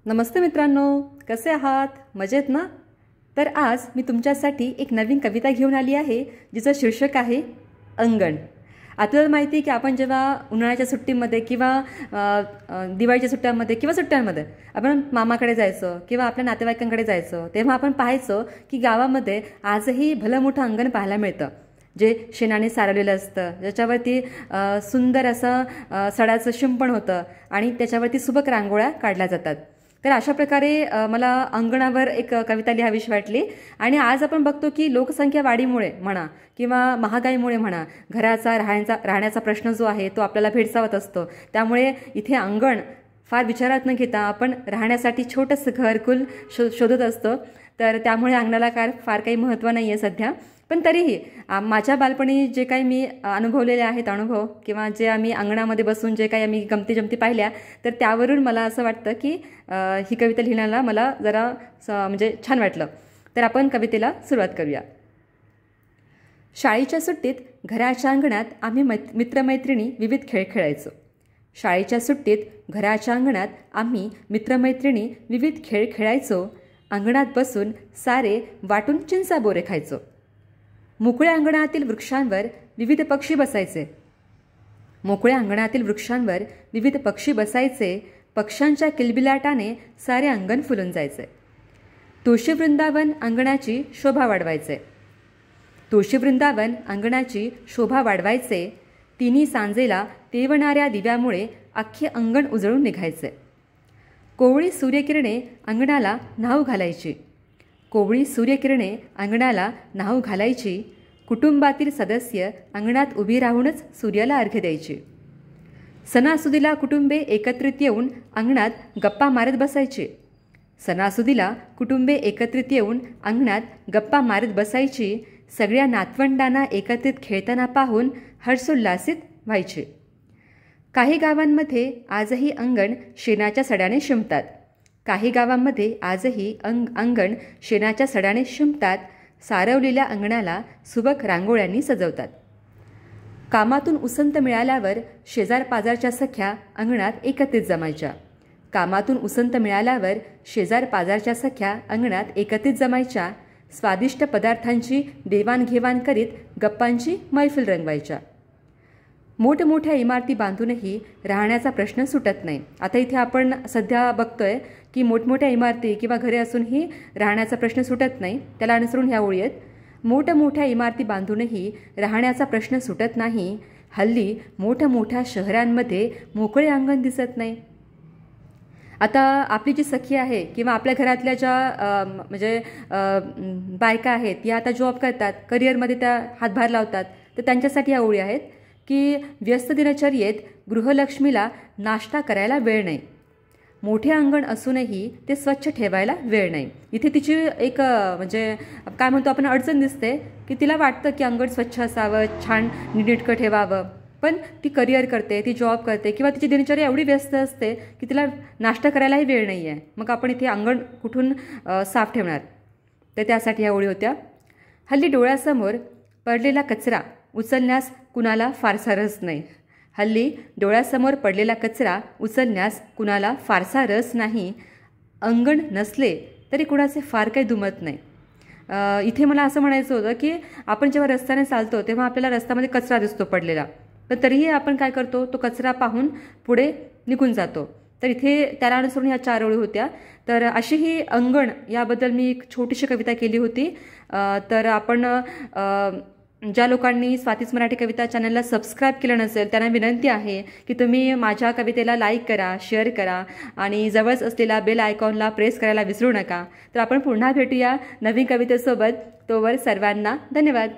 नमस्ते मित्रांनो, कसे आहात? मजेत ना? तर आज मी तुमच्यासाठी एक नवीन कविता घेऊन आली आहे, जिचं शीर्षक आहे अंगण. आपल्याला माहिती आहे की आपण जेव्हा उन्हाळ्याच्या सुट्टीमध्ये किंवा दिवाळीच्या सुट्ट्यांमध्ये किंवा सुट्ट्यांमध्ये आपण मामाकडे जायचं किंवा आपल्या नातेवाईकांकडे जायचं, तेव्हा आपण पाहायचो की गावामध्ये आजही भलं मोठं अंगण पाहायला मिळतं, जे शेणाने सारवलेलं असतं, ज्याच्यावरती सुंदर असं सडाचं शिंपण होतं आणि त्याच्यावरती सुबक रांगोळ्या काढल्या जातात. तर अशा प्रकारे मला अंगणावर एक कविता लिहावीशी वाटली. आणि आज आपण बघतो की लोकसंख्या वाढीमुळे म्हणा किंवा महागाईमुळे म्हणा, घराचा राहण्याचा प्रश्न जो आहे तो आपल्याला भेडसावत असतो. त्यामुळे इथे अंगण फार विचारात न घेता आपण राहण्यासाठी छोटंसं घरकुल शोधत असतो. तर त्यामुळे अंगणाला फार काही महत्त्व नाही आहे सध्या. पण तरीही माझ्या बालपणी जे काही मी अनुभवलेले आहेत अनुभव किंवा जे आम्ही अंगणामध्ये बसून जे काही आम्ही गमती पाहिल्या, तर त्यावरून मला असं वाटतं की ही कविता लिहिण्याला मला जरा म्हणजे छान वाटलं. तर आपण कवितेला सुरुवात करूया. शाळेच्या सुट्टीत घराच्या अंगणात आम्ही मित्रमैत्रिणी विविध खेळ खेळायचो. शाळेच्या सुट्टीत घराच्या अंगणात आम्ही मित्रमैत्रिणी विविध खेळ खेळायचो. अंगणात बसून सारे वाटून चिंचा बोरे खायचो. मोकळ्या अंगणातील वृक्षांवर विविध पक्षी बसायचे. मोकळ्या अंगणातील वृक्षांवर विविध पक्षी बसायचे. पक्ष्यांच्या किलबिलाटाने सारे अंगण फुलून जायचे. तुळशी वृंदावन अंगणाची शोभा वाढवायचे. तुळशी वृंदावन अंगणाची शोभा वाढवायचे. तिन्ही सांजेला तेवणाऱ्या दिव्यामुळे अख्खे अंगण उजळून निघायचे. कोवळी सूर्यकिरणे अंगणाला न्हाऊ घालायची. कोवळी सूर्यकिरणे अंगणाला न्हाऊ घालायची. कुटुंबातील सदस्य अंगणात उभी राहूनच सूर्याला अर्घ्य द्यायची. सणासुदीला कुटुंबे एकत्रित येऊन अंगणात गप्पा मारत बसायची. सणासुदीला कुटुंबे एकत्रित येऊन अंगणात गप्पा मारत बसायची. सगळ्या नातवंडांना एकत्रित खेळताना पाहून हर्षोल्लासित व्हायचे. काही गावांमध्ये आजही अंगण शेणाच्या सड्याने शिंपतात. काही गावांमध्ये आजही अंगण शेणाच्या सड्याने शिंपतात. सारवलेल्या अंगणाला सुबक रांगोळ्यांनी सजवतात. कामातून उसंत मिळाल्यावर शेजारपाजारच्या सख्या अंगणात एकत्रित जमायच्या. कामातून उसंत मिळाल्यावर शेजारपाजारच्या सख्या अंगणात एकत्रित जमायच्या. स्वादिष्ट पदार्थांची देवाणघेवाण करीत गप्पांची मैफिल रंगवायच्या. मोठमोठ्या इमारती बांधूनही राहण्याचा प्रश्न सुटत नाही. आता इथे आपण सध्या बघतोय की मोठमोठ्या इमारती किंवा घरे असूनही राहण्याचा प्रश्न सुटत नाही. त्याला अनुसरून ह्या ओळी आहेत. मोठमोठ्या इमारती बांधूनही राहण्याचा प्रश्न सुटत नाही. हल्ली मोठमोठ्या शहरांमध्ये मोकळे अंगण दिसत नाही. आता आपली जी सखी आहे किंवा आपल्या घरातल्या ज्या म्हणजे बायका आहेत, या आता जॉब करतात, करिअरमध्ये त्या हातभार लावतात. तर त्यांच्यासाठी ह्या ओळी आहेत की व्यस्त दिनचर्येत गृहलक्ष्मीला नाश्ता करायला वेळ नाही. मोठे अंगण असूनही ते स्वच्छ ठेवायला वेळ नाही. इथे तिची एक म्हणजे काय म्हणतो आपण अडचण दिसते की तिला वाटतं की अंगण स्वच्छ असावं, छान नीटनेटकं ठेवावं. पण ती करिअर करते, ती जॉब करते किंवा तिची दिनचर्या एवढी व्यस्त असते की तिला नाश्ता करायलाही वेळ नाही आहे. मग आपण इथे अंगण कुठून साफ ठेवणार? तर त्यासाठी ह्या ओळी होत्या. हल्ली डोळ्यासमोर पडलेला कचरा उचलण्यास कुणाला फारसा रस नाही. हल्ली डोळ्यासमोर पडलेला कचरा उचलण्यास कुणाला फारसा रस नाही. अंगण नसले तरी कुणाचे फार काही दुमत नाही. इथे मला असं म्हणायचं होतं की आपण जेव्हा रस्त्याने चालतो तेव्हा आपल्याला रस्त्यामध्ये कचरा दिसतो पडलेला, पण तरीही आपण काय करतो, तो कचरा पाहून पुढे निघून जातो. तर इथे त्याला अनुसरून ह्या 4 ओळी होत्या. तर अशी ही अंगण याबद्दल मी एक छोटीशी कविता केली होती. तर आपण ज्या लोकांनी स्वातीच मराठी कविता चॅनलला सबस्क्राईब केलं नसेल त्यांना विनंती आहे की तुम्ही माझ्या कवितेला लाईक करा, शेअर करा आणि जवळच असलेला बेल आयकॉनला प्रेस करायला विसरू नका. तर आपण पुन्हा भेटूया नवीन कवितेसोबत. तोवर सर्वांना धन्यवाद.